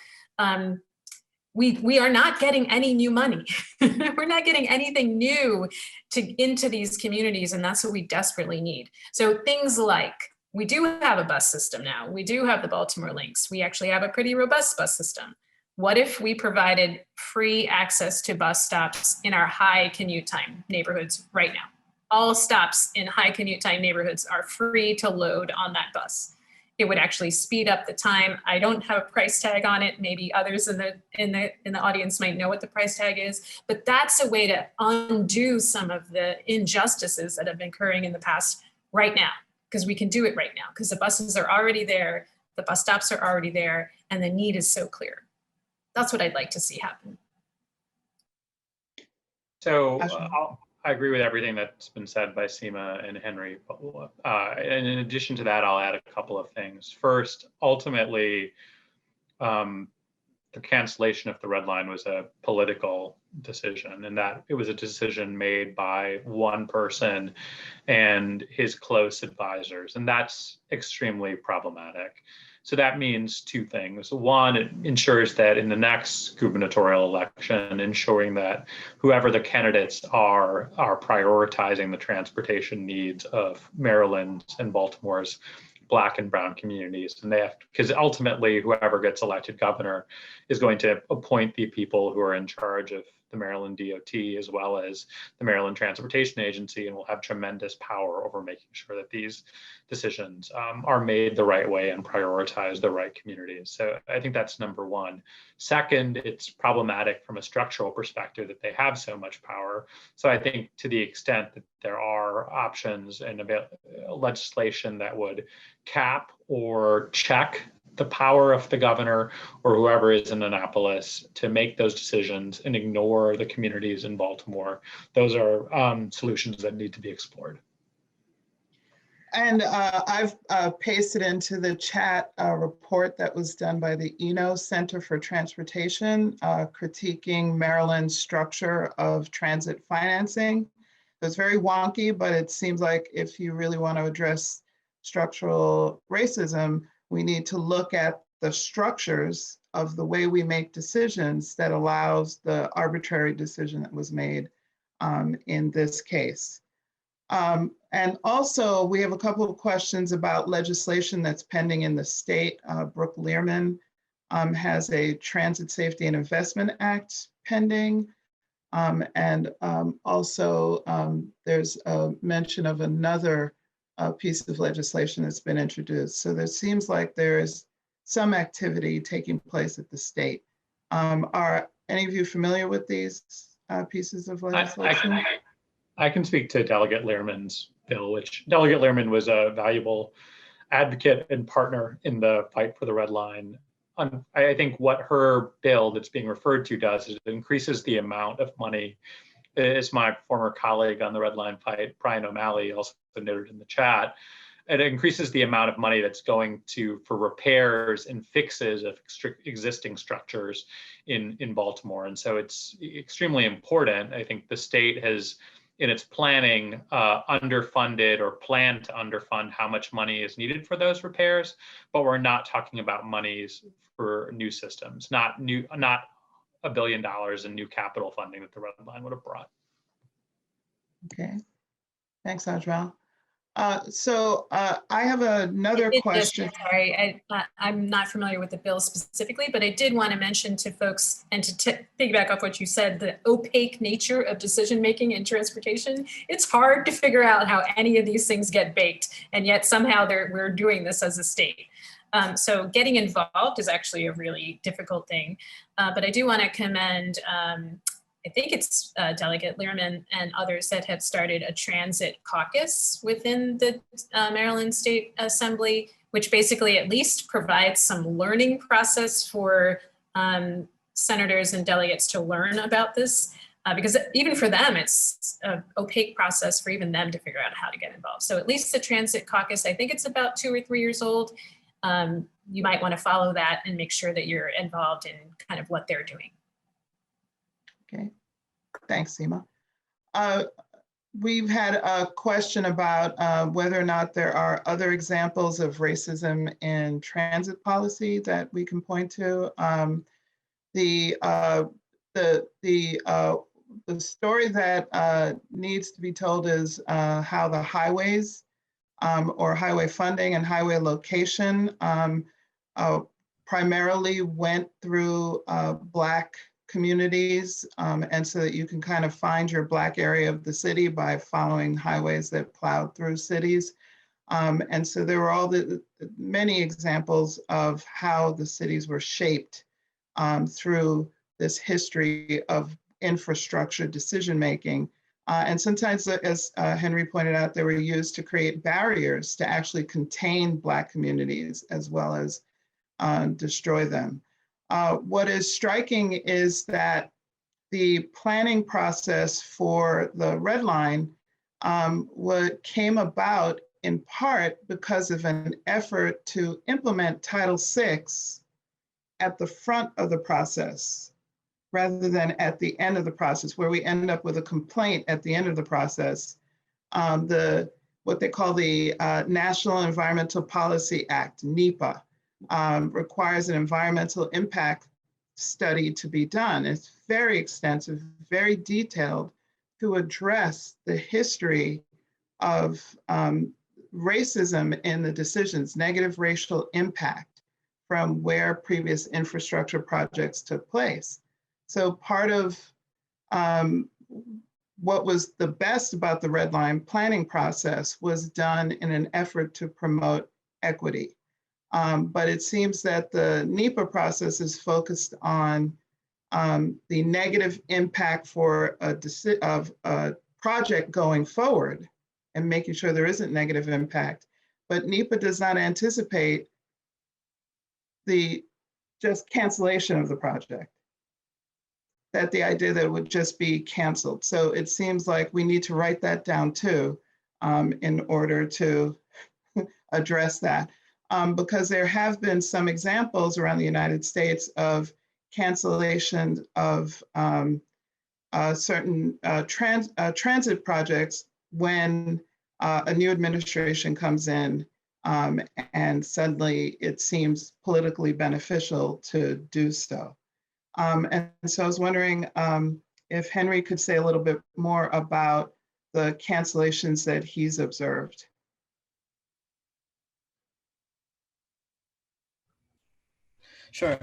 We are not getting any new money. We're not getting anything new into these communities, and that's what we desperately need. So things like, we do have a bus system now. We do have the Baltimore Links. We actually have a pretty robust bus system. What if we provided free access to bus stops in our high commute time neighborhoods right now? All stops in high commute time neighborhoods are free to load on that bus. It would actually speed up the time. I don't have a price tag on it. Maybe others in the audience might know what the price tag is, but that's a way to undo some of the injustices that have been occurring in the past right now, because we can do it right now, because the buses are already there, the bus stops are already there, and the need is so clear. That's what I'd like to see happen. So I agree with everything that's been said by Seema and Henry. And in addition to that, I'll add a couple of things. First, ultimately, the cancellation of the red line was a political decision, and that it was a decision made by one person and his close advisors, and that's extremely problematic. So that means two things. One, it ensures that in the next gubernatorial election, ensuring that whoever the candidates are prioritizing the transportation needs of Maryland's and Baltimore's Black and brown communities. And they have, because ultimately whoever gets elected governor is going to appoint the people who are in charge of the Maryland DOT as well as the Maryland Transportation Agency, and will have tremendous power over making sure that these decisions are made the right way and prioritize the right communities. So I think that's number one. Second, it's problematic from a structural perspective that they have so much power. So I think to the extent that there are options and legislation that would cap or check the power of the governor or whoever is in Annapolis to make those decisions and ignore the communities in Baltimore, those are solutions that need to be explored. And I've pasted into the chat a report that was done by the Center for Transportation, critiquing Maryland's structure of transit financing. It's very wonky, but it seems like if you really want to address structural racism, we need to look at the structures of the way we make decisions that allows the arbitrary decision that was made in this case. And also, we have a couple of questions about legislation that's pending in the state. Brooke Learman has a Transit Safety and Investment Act pending. And also, there's a mention of another piece of legislation that's been introduced. So there seems like there is some activity taking place at the state. Are any of you familiar with these pieces of legislation? I can speak to Delegate Lehrman's bill, which Delegate Lehrman was a valuable advocate and partner in the fight for the Red Line. I think what her bill that's being referred to does is it increases the amount of money, as my former colleague on the Red Line fight, Brian O'Malley, also noted in the chat. It increases the amount of money that's going for repairs and fixes of existing structures in Baltimore. And so it's extremely important. I think the state has, in its planning, underfunded or planned to underfund how much money is needed for those repairs, but we're not talking about monies for new systems, not $1 billion in new capital funding that the Red Line would have brought. Okay, thanks, Ajmal. So I have another question. Sorry, I'm not familiar with the bill specifically, but I did want to mention to folks, and to piggyback off what you said, the opaque nature of decision-making in transportation. It's hard to figure out how any of these things get baked, and yet somehow we're doing this as a state. So getting involved is actually a really difficult thing. But I do want to commend I think it's Delegate Lehrman and others that have started a transit caucus within the Maryland State Assembly, which basically at least provides some learning process for senators and delegates to learn about this. Because even for them, it's an opaque process for even them to figure out how to get involved. So at least the transit caucus, I think it's about 2 or 3 years old. You might want to follow that and make sure that you're involved in kind of what they're doing. Okay, thanks, Seema. We've had a question about whether or not there are other examples of racism in transit policy that we can point to. The story that needs to be told is how the highways or highway funding and highway location primarily went through Black communities, and so that you can kind of find your Black area of the city by following highways that plowed through cities. And so there were many examples of how the cities were shaped through this history of infrastructure decision-making. And sometimes, as Henry pointed out, they were used to create barriers to actually contain Black communities as well as destroy them. What is striking is that the planning process for the Red Line came about in part because of an effort to implement Title VI at the front of the process, rather than at the end of the process, where we end up with a complaint at the end of the process. What they call the National Environmental Policy Act, NEPA, requires an environmental impact study to be done. It's very extensive, very detailed, to address the history of racism in the decisions, negative racial impact from where previous infrastructure projects took place. So part of what was the best about the Red Line planning process was done in an effort to promote equity. But it seems that the NEPA process is focused on the negative impact for a project going forward and making sure there isn't negative impact. But NEPA does not anticipate the just cancellation of the project, that the idea that it would just be canceled. So it seems like we need to write that down too in order to address that. Because there have been some examples around the United States of cancellation of certain transit projects when a new administration comes in and suddenly it seems politically beneficial to do so. And so I was wondering if Henry could say a little bit more about the cancellations that he's observed. Sure.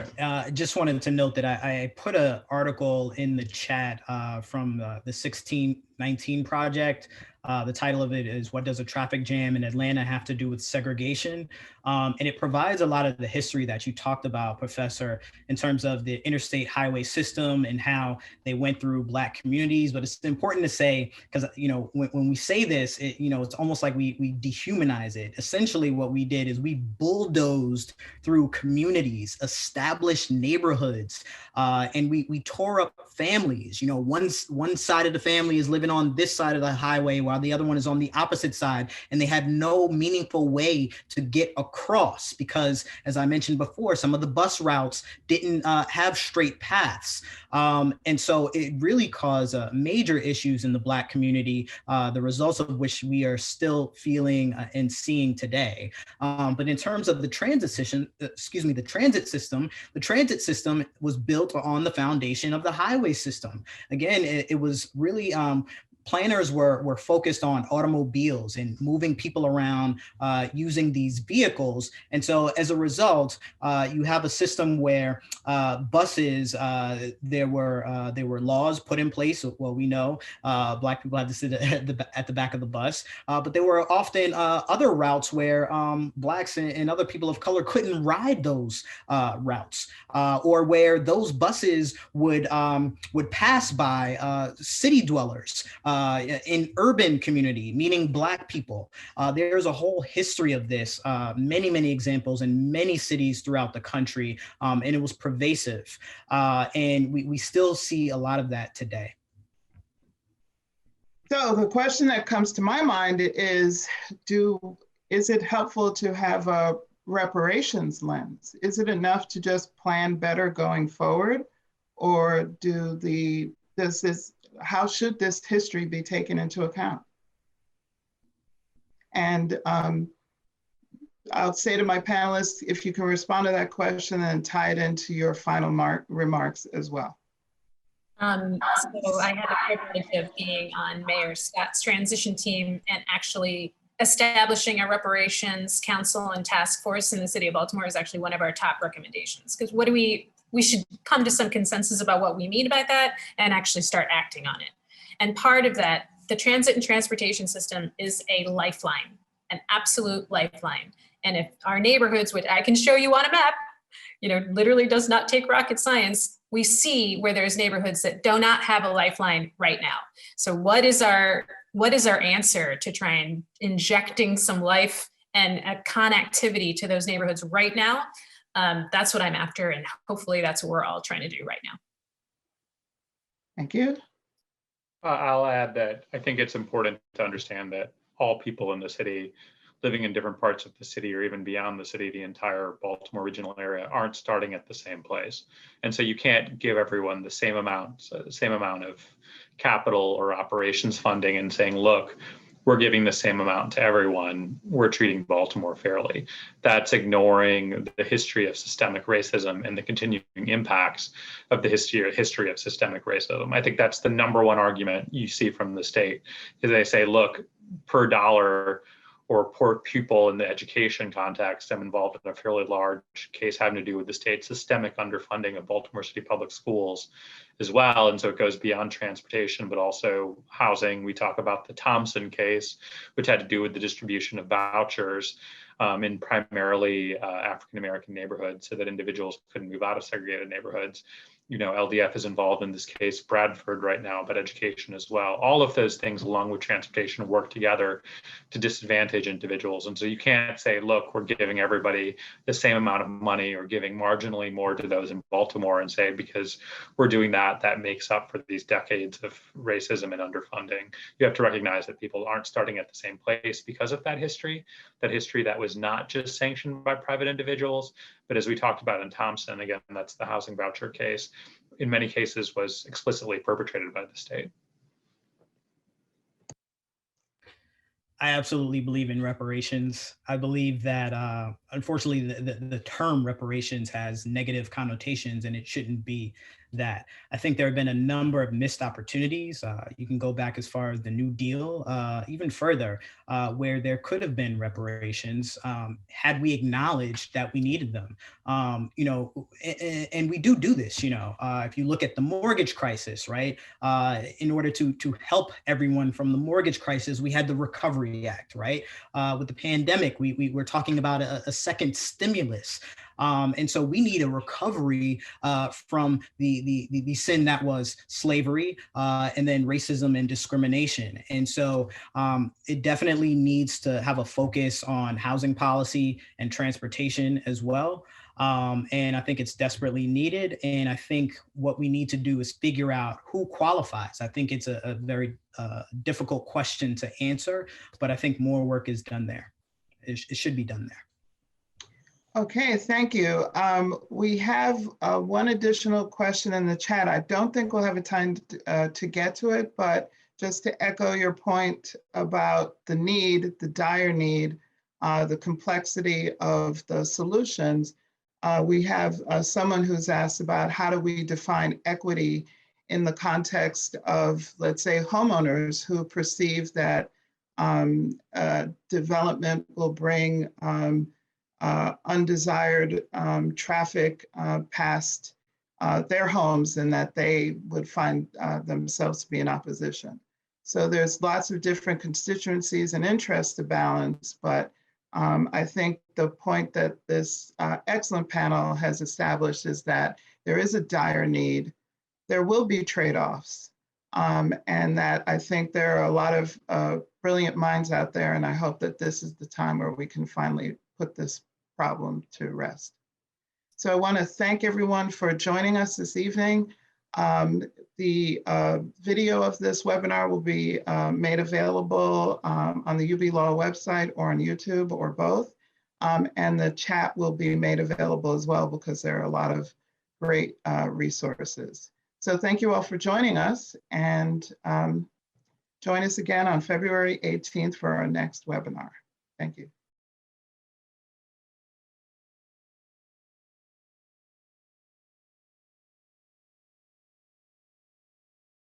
Just wanted to note that I put an article in the chat from the 1619 project The title of it is "What Does a Traffic Jam in Atlanta Have to Do with Segregation?" And it provides a lot of the history that you talked about, Professor, in terms of the interstate highway system and how they went through Black communities. But it's important to say, because when we say this, it's almost like we dehumanize it. Essentially, what we did is we bulldozed through communities, established neighborhoods, and we tore up families. One side of the family is living on this side of the highway while the other one is on the opposite side, and they had no meaningful way to get across because, as I mentioned before, some of the bus routes didn't have straight paths. And so it really caused major issues in the Black community, the results of which we are still feeling and seeing today. But in terms of the transit system, the transit system was built on the foundation of the highway system. Again, it was really planners were focused on automobiles and moving people around using these vehicles. And so as a result, you have a system where buses, there were laws put in place. Well, we know Black people had to sit at the back of the bus, but there were often other routes where Blacks and other people of color couldn't ride those routes, or where those buses would pass by city dwellers, in urban community, meaning Black people. There's a whole history of this, many examples in many cities throughout the country, and it was pervasive. And we still see a lot of that today. So the question that comes to my mind is it helpful to have a reparations lens? Is it enough to just plan better going forward? Or how should this history be taken into account? And I'll say to my panelists, if you can respond to that question and tie it into your final remarks as well. So I had the privilege of being on Mayor Scott's transition team and actually establishing a reparations council and task force in the city of Baltimore is actually one of our top recommendations. Because we should come to some consensus about what we mean by that and actually start acting on it. And part of that, the transit and transportation system is a lifeline, an absolute lifeline. And if our neighborhoods, which I can show you on a map, literally does not take rocket science, we see where there's neighborhoods that do not have a lifeline right now. So what is our answer to try and injecting some life and a connectivity to those neighborhoods right now? That's what I'm after, and hopefully that's what we're all trying to do right now. Thank you. I'll add that I think it's important to understand that all people in the city living in different parts of the city or even beyond the city, the entire Baltimore regional area, aren't starting at the same place. And so you can't give everyone the same amount of capital or operations funding and saying, look, we're giving the same amount to everyone, we're treating Baltimore fairly. That's ignoring the history of systemic racism and the continuing impacts of the history of systemic racism. I think that's the number one argument you see from the state, is they say, look, per dollar or per pupil in the education context, I'm involved in a fairly large case having to do with the state's systemic underfunding of Baltimore City public schools as well. And so it goes beyond transportation, but also housing. We talk about the Thompson case, which had to do with the distribution of vouchers in primarily African-American neighborhoods so that individuals couldn't move out of segregated neighborhoods. LDF is involved in this case, Bradford right now, but education as well. All of those things, along with transportation, work together to disadvantage individuals. And so you can't say, look, we're giving everybody the same amount of money or giving marginally more to those in Baltimore and say, because we're doing that, that makes up for these decades of racism and underfunding. You have to recognize that people aren't starting at the same place because of that history that was not just sanctioned by private individuals, but as we talked about in Thompson, again, that's the housing voucher case, in many cases was explicitly perpetrated by the state. I absolutely believe in reparations. I believe that unfortunately, the term reparations has negative connotations, and it shouldn't be that. I think there have been a number of missed opportunities. You can go back as far as the New Deal, even further, where there could have been reparations had we acknowledged that we needed them. And we do this. If you look at the mortgage crisis, right? In order to help everyone from the mortgage crisis, we had the Recovery Act, right? With the pandemic, we were talking about a second stimulus. And so we need a recovery from the sin that was slavery and then racism and discrimination. And so it definitely needs to have a focus on housing policy and transportation as well. And I think it's desperately needed. And I think what we need to do is figure out who qualifies. I think it's a very difficult question to answer, but I think more work is done there. It should be done there. Okay, thank you. We have one additional question in the chat. I don't think we'll have a time to get to it, but just to echo your point about the need, the dire need, the complexity of the solutions, we have someone who's asked about how do we define equity in the context of, let's say, homeowners who perceive that development will bring undesired traffic past their homes, and that they would find themselves to be in opposition. So there's lots of different constituencies and interests to balance, but I think the point that this excellent panel has established is that there is a dire need, there will be trade-offs, and that I think there are a lot of brilliant minds out there, and I hope that this is the time where we can finally put this problem to rest. So I want to thank everyone for joining us this evening. The video of this webinar will be made available on the UB Law website or on YouTube or both. And the chat will be made available as well, because there are a lot of great resources. So thank you all for joining us, and join us again on February 18th for our next webinar. Thank you.